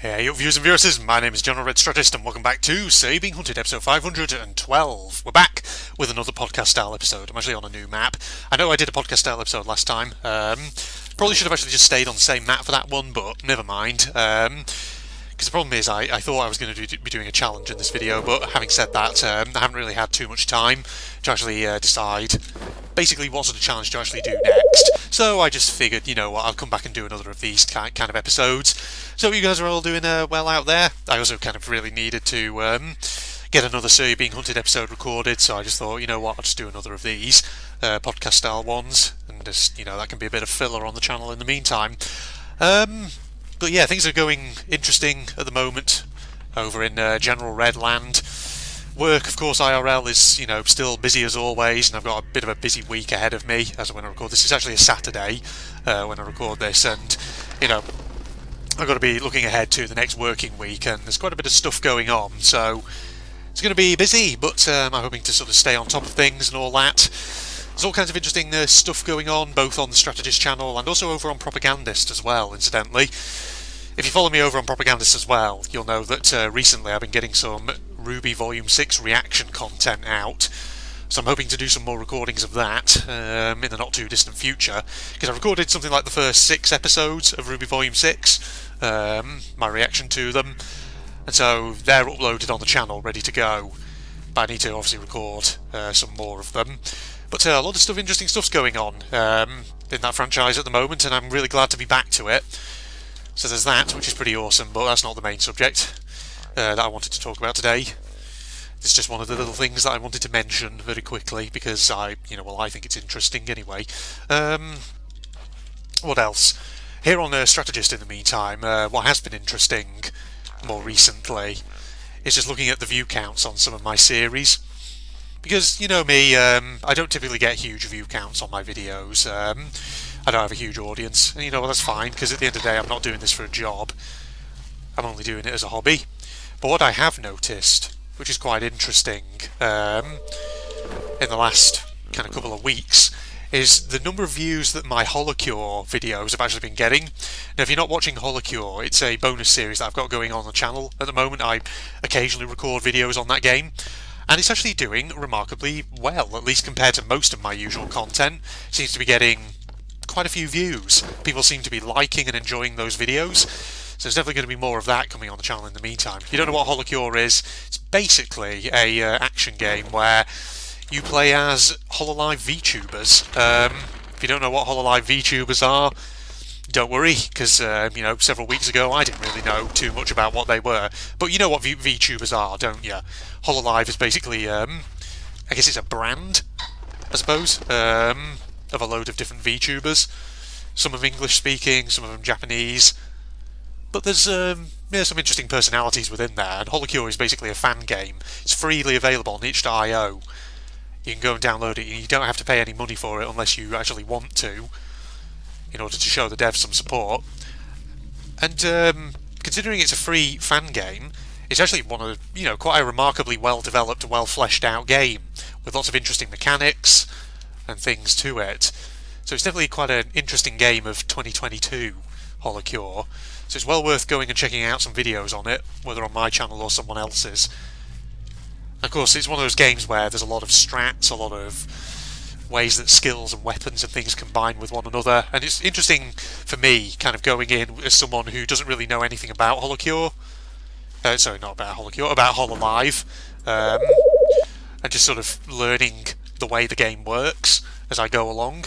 Hey viewers and viewers, my name is General Red Strategist and welcome back to Say Being Hunted episode 512. We're back with another podcast style episode. I'm actually on a new map. I know I did a podcast style episode last time. Probably should have actually just stayed on the same map for that one, but never mind. Because the problem is I thought I was going to be doing a challenge in this video, but having said that, I haven't really had too much time to actually decide basically what sort of challenge to actually do next. So I just figured, you know what, I'll come back and do another of these kind of episodes. So you guys are all doing well out there. I also kind of really needed to get another Say Being Hunted episode recorded, so I just thought, you know what, I'll just do another of these podcast style ones, and just, you know, that can be a bit of filler on the channel in the meantime. But yeah, things are going interesting at the moment over in General Red Land. Work, of course, IRL is, you know, still busy as always, and I've got a bit of a busy week ahead of me as when I record this. It's actually a Saturday when I record this, and, you know, I've got to be looking ahead to the next working week, and there's quite a bit of stuff going on, so it's going to be busy, but I'm hoping to sort of stay on top of things and all that. There's all kinds of interesting stuff going on, both on the Strategist channel and also over on Propagandist as well, incidentally. If you follow me over on Propagandist as well, you'll know that recently I've been getting some Ruby Volume 6 reaction content out, so I'm hoping to do some more recordings of that in the not too distant future, because I recorded something like the first 6 episodes of Ruby Volume 6, my reaction to them, and so they're uploaded on the channel, ready to go, but I need to obviously record some more of them. But a lot of interesting stuff's going on in that franchise at the moment, and I'm really glad to be back to it. So there's that, which is pretty awesome, but that's not the main subject that I wanted to talk about today. It's just one of the little things that I wanted to mention very quickly, because I think it's interesting anyway. What else? Here on Strategist in the meantime, what has been interesting more recently is just looking at the view counts on some of my series. Because, you know me, I don't typically get huge view counts on my videos. I don't have a huge audience, and you know, well, that's fine, because at the end of the day I'm not doing this for a job. I'm only doing it as a hobby. But what I have noticed, which is quite interesting, in the last kind of couple of weeks, is the number of views that my Holocure videos have actually been getting. Now, if you're not watching Holocure, it's a bonus series that I've got going on the channel at the moment. I occasionally record videos on that game, and it's actually doing remarkably well, at least compared to most of my usual content. It seems to be getting quite a few views. People seem to be liking and enjoying those videos, so there's definitely going to be more of that coming on the channel in the meantime. If you don't know what Holocure is, it's basically a action game where you play as Hololive VTubers. If you don't know what Hololive VTubers are, don't worry, because you know, several weeks ago I didn't really know too much about what they were, but you know what VTubers are, don't you? Hololive is basically, I guess it's a brand, I suppose, of a load of different VTubers. Some of them English speaking, some of them Japanese, but there's some interesting personalities within there, and Holocure is basically a fan game. It's freely available on itch.io. You can go and download it, and you don't have to pay any money for it unless you actually want to, in order to show the devs some support. And considering it's a free fan game, it's actually one of, you know, quite a remarkably well-developed, well-fleshed-out game with lots of interesting mechanics and things to it. So it's definitely quite an interesting game of 2022, Holocure. So it's well worth going and checking out some videos on it, whether on my channel or someone else's. Of course, it's one of those games where there's a lot of strats, a lot of ways that skills and weapons and things combine with one another, and it's interesting for me, kind of going in as someone who doesn't really know anything about Holocure. Sorry, not about Holocure, about Hololive, and just sort of learning the way the game works as I go along.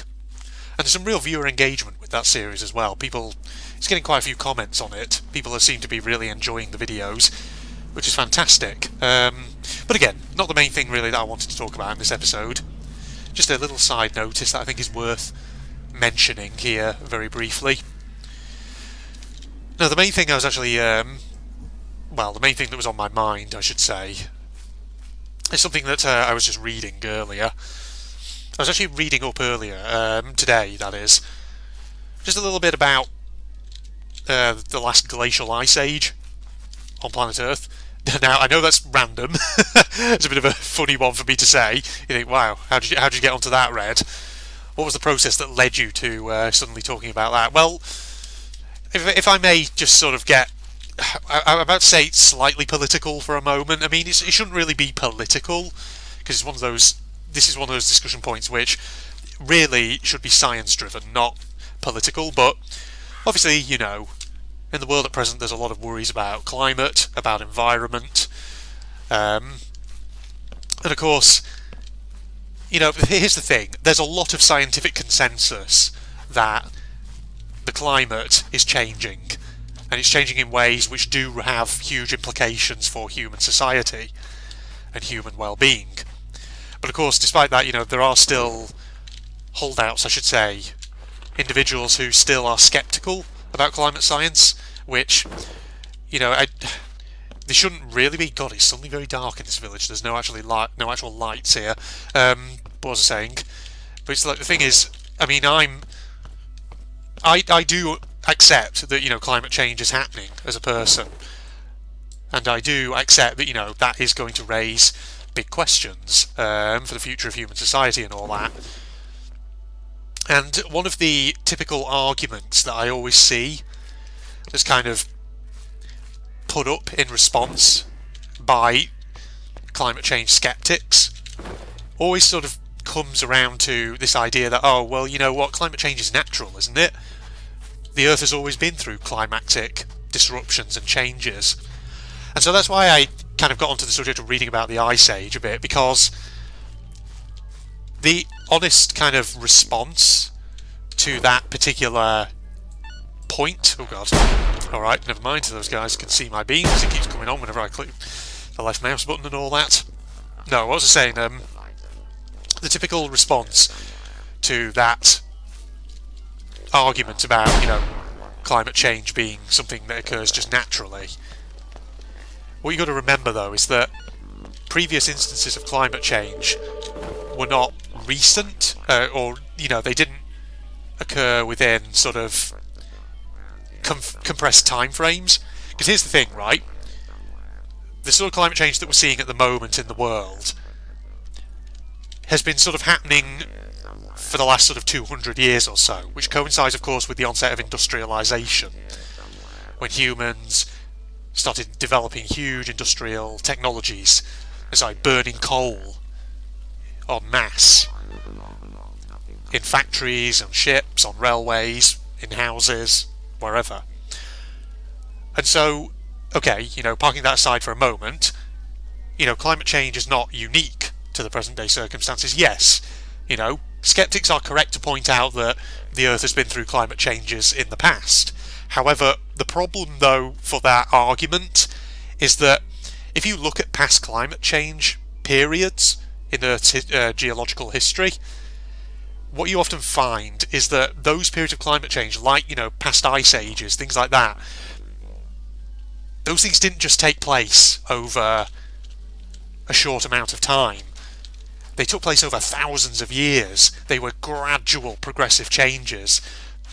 And there's some real viewer engagement with that series as well. It's getting quite a few comments on it. People seem to be really enjoying the videos, which is fantastic. But again, not the main thing really that I wanted to talk about in this episode. Just a little side notice that I think is worth mentioning here very briefly. Now, the main thing I was actually, the main thing that was on my mind, I should say, is something that I was just reading earlier. I was actually reading up earlier, today, that is, just a little bit about the last glacial ice age on planet Earth. Now, I know that's random. It's a bit of a funny one for me to say. You think, wow, how did you get onto that, Red? What was the process that led you to suddenly talking about that? Well, if I may just sort of get I'm about to say it's slightly political for a moment. I mean, it shouldn't really be political, because it's one of those. This is one of those discussion points which really should be science-driven, not political. But obviously, you know, in the world at present, there's a lot of worries about climate, about environment, and of course, you know, here's the thing: there's a lot of scientific consensus that the climate is changing, and it's changing in ways which do have huge implications for human society and human well-being. But of course, despite that, you know, there are still holdouts, I should say, individuals who still are sceptical about climate science, which, you know, they shouldn't really be. God, it's suddenly very dark in this village. There's no actual lights here. What was I saying? But it's like, the thing is, I mean, I do accept that, you know, climate change is happening as a person, and I do accept that, you know, that is going to raise big questions for the future of human society and all that. And one of the typical arguments that I always see that's kind of put up in response by climate change skeptics always sort of comes around to this idea that, oh, well, you know what, climate change is natural, isn't it? The Earth has always been through climatic disruptions and changes. And so that's why I kind of got onto the subject of reading about the Ice Age a bit, because the honest kind of response to that particular point... Oh god. Alright, never mind, those guys can see my beam because it keeps coming on whenever I click the left mouse button and all that. No, what was I saying? The typical response to that argument about, you know, climate change being something that occurs just naturally. What you got to remember, though, is that previous instances of climate change were not recent, or, you know, they didn't occur within sort of compressed time frames. Because here's the thing, right? The sort of climate change that we're seeing at the moment in the world has been sort of happening for the last sort of 200 years or so, which coincides, of course, with the onset of industrialisation, when humans started developing huge industrial technologies, as like burning coal en masse in factories, on ships, on railways, in houses, wherever. And so, okay, you know, parking that aside for a moment, you know, climate change is not unique to the present day circumstances. Yes, you know, skeptics are correct to point out that the Earth has been through climate changes in the past. However, the problem, though, for that argument is that if you look at past climate change periods in Earth's geological history, what you often find is that those periods of climate change, like, you know, past ice ages, things like that, those things didn't just take place over a short amount of time. They took place over thousands of years. They were gradual, progressive changes.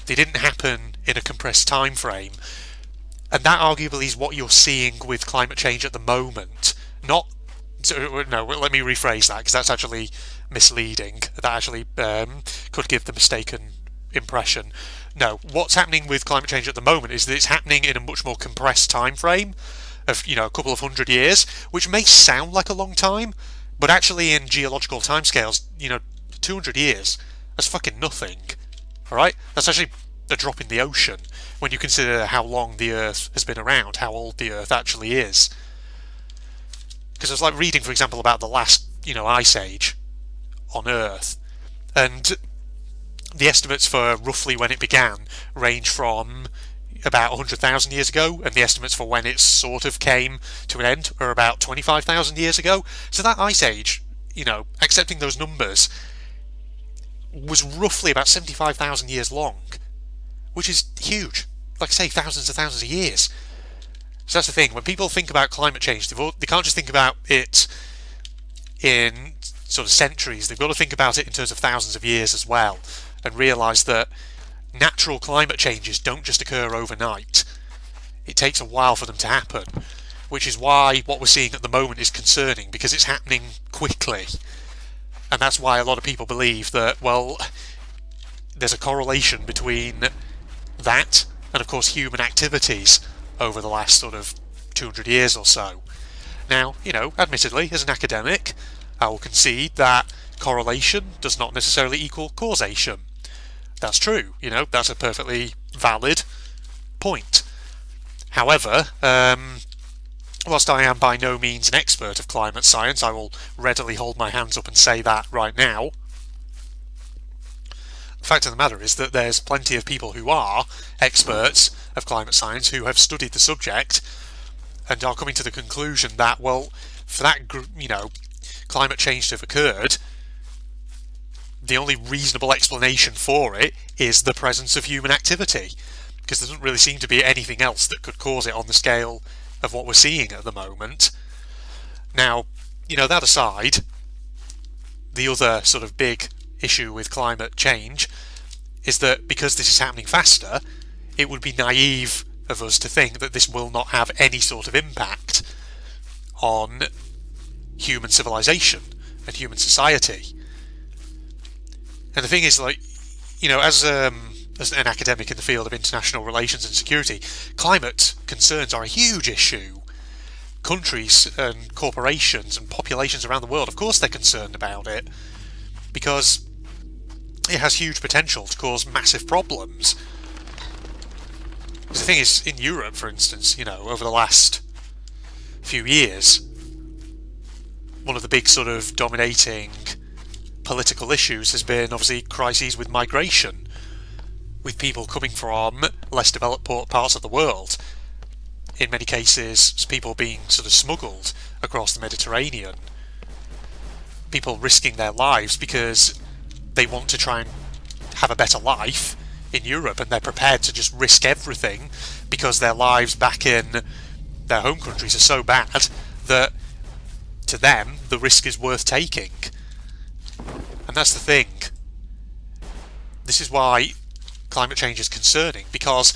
They didn't happen in a compressed time frame. And that arguably is what you're seeing with climate change at the moment. No, let me rephrase that, because that's actually misleading. That actually could give the mistaken impression. No, what's happening with climate change at the moment is that it's happening in a much more compressed time frame of, you know, a couple of 100 years, which may sound like a long time, but actually in geological timescales, you know, 200 years, that's fucking nothing. Alright? That's actually a drop in the ocean when you consider how long the Earth has been around, how old the Earth actually is. Because I was like reading, for example, about the last, you know, ice age on Earth, and the estimates for roughly when it began range from about 100,000 years ago, and the estimates for when it sort of came to an end are about 25,000 years ago. So that ice age, you know, accepting those numbers, was roughly about 75,000 years long, which is huge. Like I say, thousands and thousands of years. So that's the thing, when people think about climate change, they can't just think about it in sort of centuries, they've got to think about it in terms of thousands of years as well, and realise that natural climate changes don't just occur overnight. It takes a while for them to happen, which is why what we're seeing at the moment is concerning, because it's happening quickly. And that's why a lot of people believe that, well, there's a correlation between that and, of course, human activities over the last sort of 200 years or so. Now, admittedly, as an academic, I will concede that correlation does not necessarily equal causation. That's true, that's a perfectly valid point. However, whilst I am by no means an expert of climate science, I will readily hold my hands up and say that right now. The fact of the matter is that there's plenty of people who are experts of climate science who have studied the subject and are coming to the conclusion that, well, for that, climate change to have occurred, the only reasonable explanation for it is the presence of human activity, because there doesn't really seem to be anything else that could cause it on the scale of what we're seeing at the moment. Now, that aside, the other sort of big issue with climate change is that because this is happening faster, it would be naive of us to think that this will not have any sort of impact on human civilization and human society. And the thing is, as an academic in the field of international relations and security, climate concerns are a huge issue. Countries and corporations and populations around the world, of course they're concerned about it, because it has huge potential to cause massive problems. Because the thing is, in Europe, for instance, over the last few years, one of the big sort of dominating political issues has been obviously crises with migration, with people coming from less developed parts of the world. In many cases, people being sort of smuggled across the Mediterranean. People risking their lives because they want to try and have a better life in Europe, and they're prepared to just risk everything because their lives back in their home countries are so bad that to them the risk is worth taking. And that's the thing. This is why climate change is concerning, because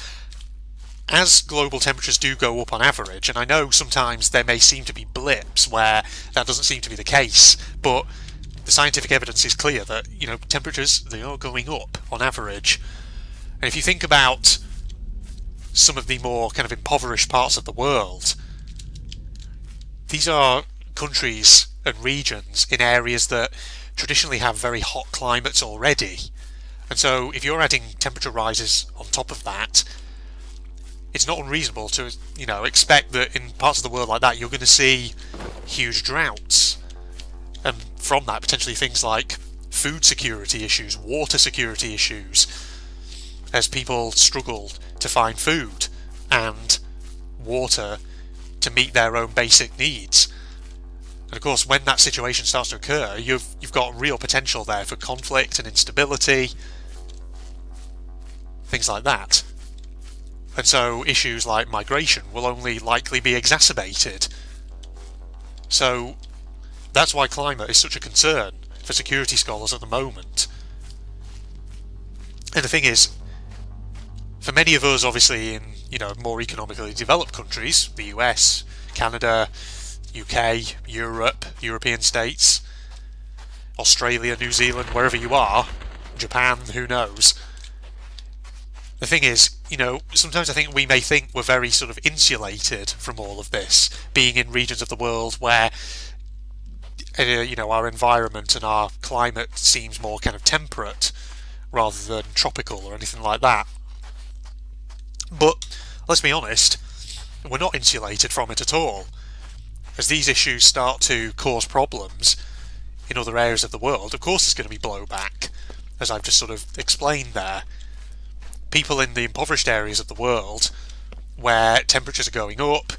as global temperatures do go up on average, and I know sometimes there may seem to be blips where that doesn't seem to be the case, but the scientific evidence is clear that, temperatures, they are going up on average. And if you think about some of the more kind of impoverished parts of the world, these are countries and regions in areas that traditionally have very hot climates already. And so if you're adding temperature rises on top of that, it's not unreasonable to, expect that in parts of the world like that you're going to see huge droughts. And from that, potentially things like food security issues, water security issues, as people struggle to find food and water to meet their own basic needs. And of course, when that situation starts to occur, you've got real potential there for conflict and instability, things like that. And so issues like migration will only likely be exacerbated. So that's why climate is such a concern for security scholars at the moment. And the thing is, for many of us, obviously, in more economically developed countries, the US, Canada, UK, Europe, European states, Australia, New Zealand, wherever you are, Japan, who knows. The thing is, sometimes I think we may think we're very sort of insulated from all of this, being in regions of the world where, our environment and our climate seems more kind of temperate rather than tropical or anything like that. But let's be honest, we're not insulated from it at all. As these issues start to cause problems in other areas of the world, of course there's going to be blowback, as I've just sort of explained there. People in the impoverished areas of the world, where temperatures are going up,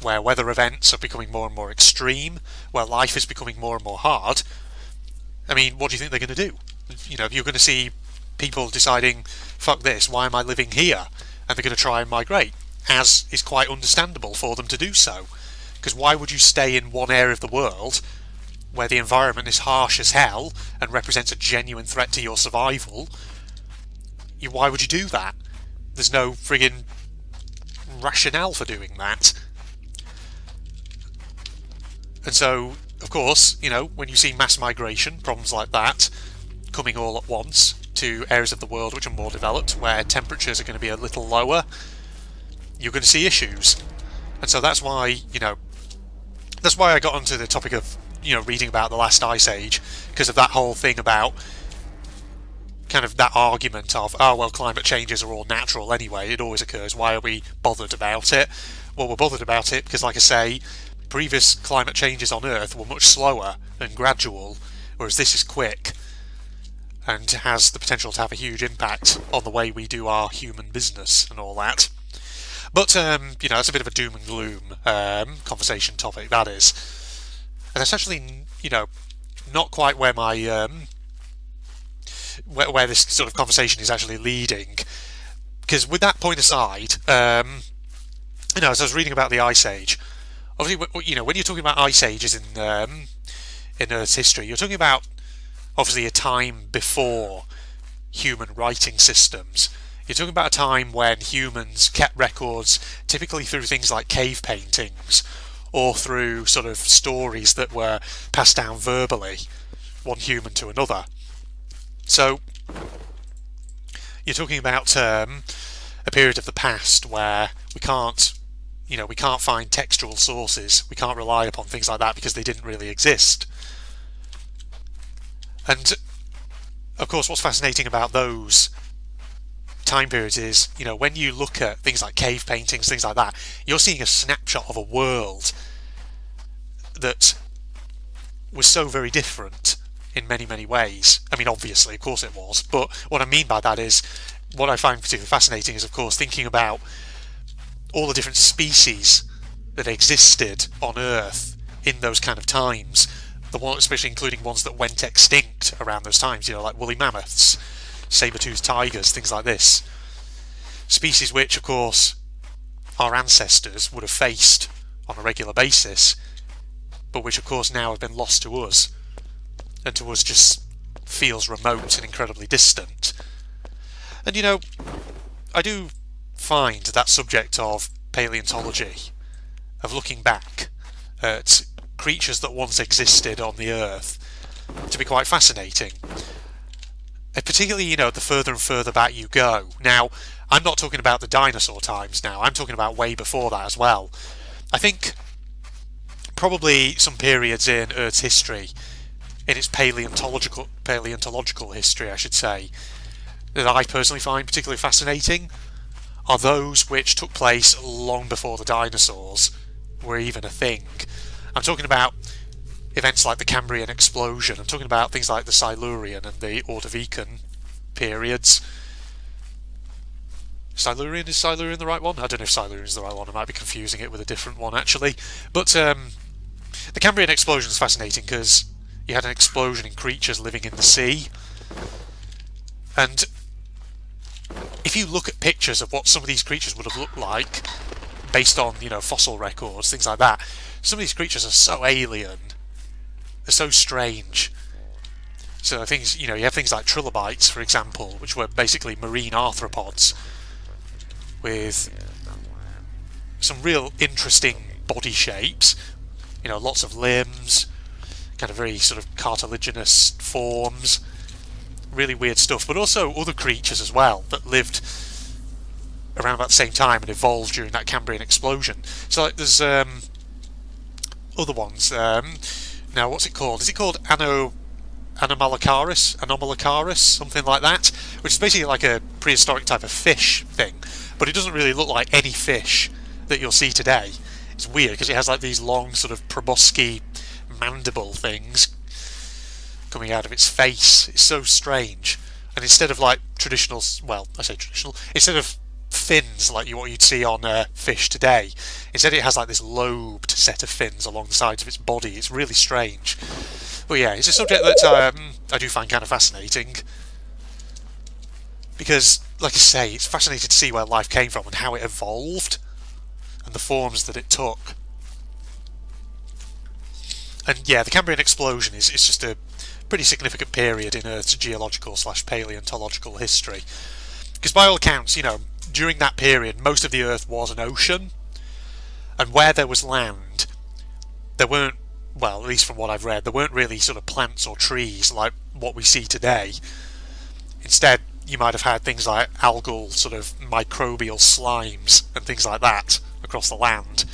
where weather events are becoming more and more extreme, where life is becoming more and more hard, what do you think they're going to do? You're going to see people deciding, fuck this, why am I living here? And they're going to try and migrate, as is quite understandable for them to do so. Because why would you stay in one area of the world where the environment is harsh as hell and represents a genuine threat to your survival? Why would you do that? There's no friggin' rationale for doing that. And so, of course, when you see mass migration, problems like that, coming all at once to areas of the world which are more developed, where temperatures are going to be a little lower, you're going to see issues. And so that's why, that's why I got onto the topic of, reading about the last ice age, because of that whole thing about kind of that argument of, oh, well, climate changes are all natural anyway, it always occurs, why are we bothered about it? Well, we're bothered about it because, like I say, previous climate changes on Earth were much slower and gradual, whereas this is quick and has the potential to have a huge impact on the way we do our human business and all that. But, it's a bit of a doom and gloom conversation topic, that is. And it's actually, not quite where my where this sort of conversation is actually leading. Because with that point aside, as I was reading about the Ice Age, obviously, when you're talking about Ice Ages in Earth's history, you're talking about obviously a time before human writing systems. You're talking about a time when humans kept records, typically through things like cave paintings, or through sort of stories that were passed down verbally, one human to another. So you're talking about a period of the past where we can't find textual sources, we can't rely upon things like that because they didn't really exist. And of course, what's fascinating about those time periods is, when you look at things like cave paintings, things like that, you're seeing a snapshot of a world that was so very different in many, many ways. I mean, obviously, of course it was, but what I mean by that is, what I find particularly fascinating is, of course, thinking about all the different species that existed on Earth in those kind of times, especially including ones that went extinct around those times, like woolly mammoths, saber-toothed tigers, things like this. Species which, of course, our ancestors would have faced on a regular basis, but which, of course, now have been lost to us, and to us just feels remote and incredibly distant. And, I do find that subject of paleontology, of looking back at creatures that once existed on the Earth, to be quite fascinating. Particularly, the further and further back you go. Now, I'm not talking about the dinosaur times now, I'm talking about way before that as well. I think probably some periods in Earth's history, in its paleontological history, I should say, that I personally find particularly fascinating are those which took place long before the dinosaurs were even a thing. I'm talking about events like the Cambrian explosion. I'm talking about things like the Silurian and the Ordovician periods. Is Silurian the right one? I don't know if Silurian is the right one. I might be confusing it with a different one, actually. But the Cambrian explosion is fascinating because you had an explosion in creatures living in the sea. And if you look at pictures of what some of these creatures would have looked like, based on, fossil records, things like that, some of these creatures are so alien. They're so strange. So things, you have things like trilobites, for example, which were basically marine arthropods with some real interesting body shapes. Lots of limbs, kind of very sort of cartilaginous forms, really weird stuff. But also other creatures as well that lived around about the same time and evolved during that Cambrian explosion. So there's other ones. Now, what's it called? Is it called Anomalocaris, something like that? Which is basically like a prehistoric type of fish thing, but it doesn't really look like any fish that you'll see today. It's weird because it has like these long sort of proboscis mandible things coming out of its face. It's so strange. And instead of like traditional, well, I say traditional, instead of fins like what you'd see on fish today, instead it has like this lobed set of fins along the sides of its body. It's really strange. But yeah, it's a subject that I do find kind of fascinating, because, like I say, it's fascinating to see where life came from and how it evolved and the forms that it took. And yeah, the Cambrian explosion is just a pretty significant period in Earth's geological/paleontological history, because by all accounts, during that period, most of the Earth was an ocean, and where there was land, there weren't, well, at least from what I've read, there weren't really sort of plants or trees like what we see today. Instead, you might have had things like algal sort of microbial slimes and things like that across the land.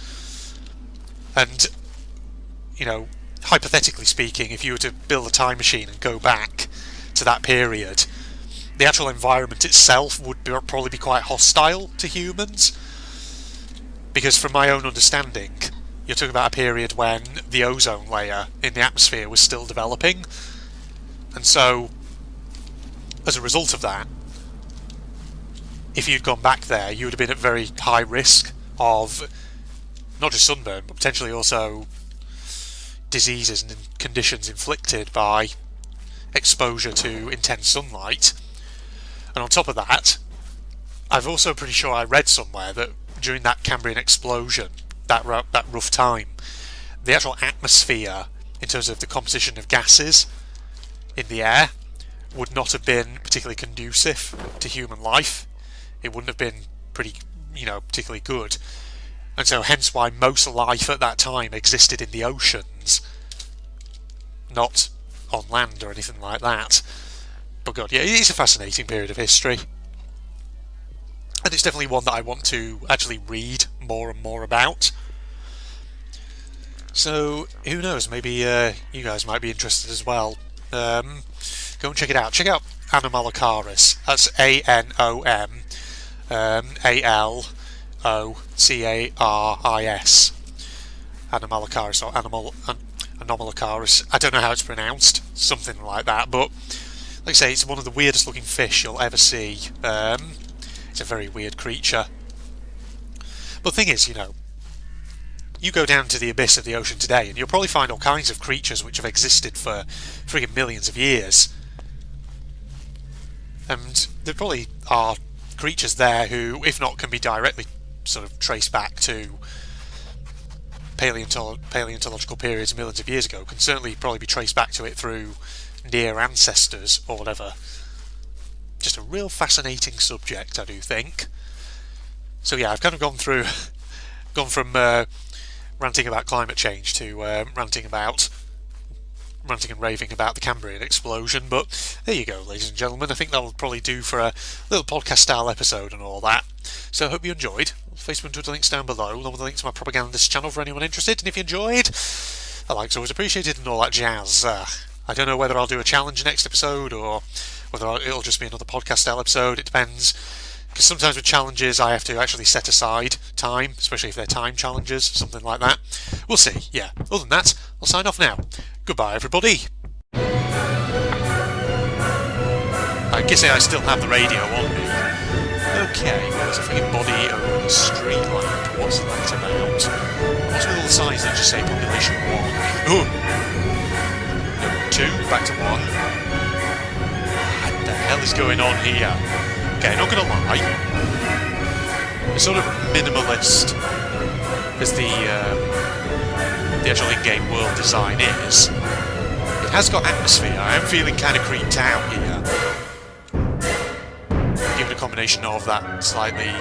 And, you know, hypothetically speaking, if you were to build a time machine and go back to that period, the actual environment itself would probably be quite hostile to humans. Because from my own understanding, you're talking about a period when the ozone layer in the atmosphere was still developing. And so, as a result of that, if you'd gone back there, you would have been at very high risk of not just sunburn, but potentially also diseases and conditions inflicted by exposure to intense sunlight. And on top of that, I've also pretty sure I read somewhere that during that Cambrian explosion, that rough time, the actual atmosphere, in terms of the composition of gases in the air, would not have been particularly conducive to human life. It wouldn't have been particularly good. And so hence why most life at that time existed in the oceans, not on land or anything like that. But God, yeah, it is a fascinating period of history. And it's definitely one that I want to actually read more and more about. So, who knows, maybe you guys might be interested as well. Go and check it out. Check out Anomalocaris. That's Anomalocaris. Anomalocaris or Anomalocaris. I don't know how it's pronounced. Something like that. But, like I say, it's one of the weirdest looking fish you'll ever see. It's a very weird creature. But the thing is, you go down to the abyss of the ocean today and you'll probably find all kinds of creatures which have existed for friggin' millions of years. And there probably are creatures there who, if not can be directly sort of traced back to paleontological periods millions of years ago, can certainly probably be traced back to it through near ancestors or whatever. Just a real fascinating subject, I do think. So yeah, I've kind of gone from ranting about climate change to ranting and raving about the Cambrian explosion, but there you go, ladies and gentlemen. I think that'll probably do for a little podcast style episode and all that. So I hope you enjoyed. Facebook and Twitter links down below, along with the link to my propagandist channel for anyone interested, and if you enjoyed, a like's always appreciated and all that jazz. I don't know whether I'll do a challenge next episode or whether it'll just be another podcast style episode. It depends, because sometimes with challenges I have to actually set aside time, especially if they're time challenges, something like that. We'll see. Yeah, other than that, I'll sign off now. Goodbye, everybody. I guess I still have the radio on me. Okay, well, there's a freaking body over the street lamp. What's that about? What's with all the signs that just say population 1? Ooh. No, 2, back to 1. What the hell is going on here? Okay, not gonna lie. It's sort of minimalist as the actual in-game world design is. It has got atmosphere. I am feeling kind of creeped out here. Given a combination of that slightly